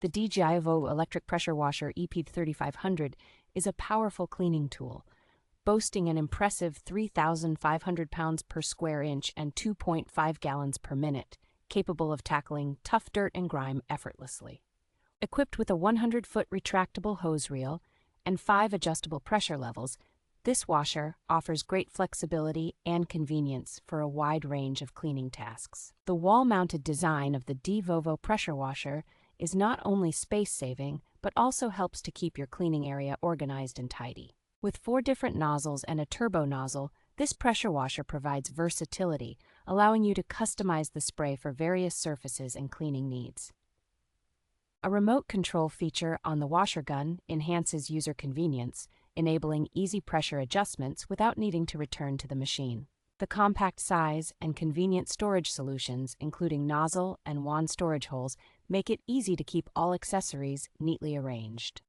The DGIVOVO electric pressure washer EPW3500 is a powerful cleaning tool, boasting an impressive 3,500 pounds per square inch and 2.5 gallons per minute, capable of tackling tough dirt and grime effortlessly. Equipped with a 100-foot retractable hose reel and 5 adjustable pressure levels, this washer offers great flexibility and convenience for a wide range of cleaning tasks. The wall-mounted design of the DGIVOVO pressure washer is not only space-saving, but also helps to keep your cleaning area organized and tidy. With 4 different nozzles and a turbo nozzle, this pressure washer provides versatility, allowing you to customize the spray for various surfaces and cleaning needs. A remote control feature on the washer gun enhances user convenience, enabling easy pressure adjustments without needing to return to the machine. The compact size and convenient storage solutions, including nozzle and wand storage holes, make it easy to keep all accessories neatly arranged.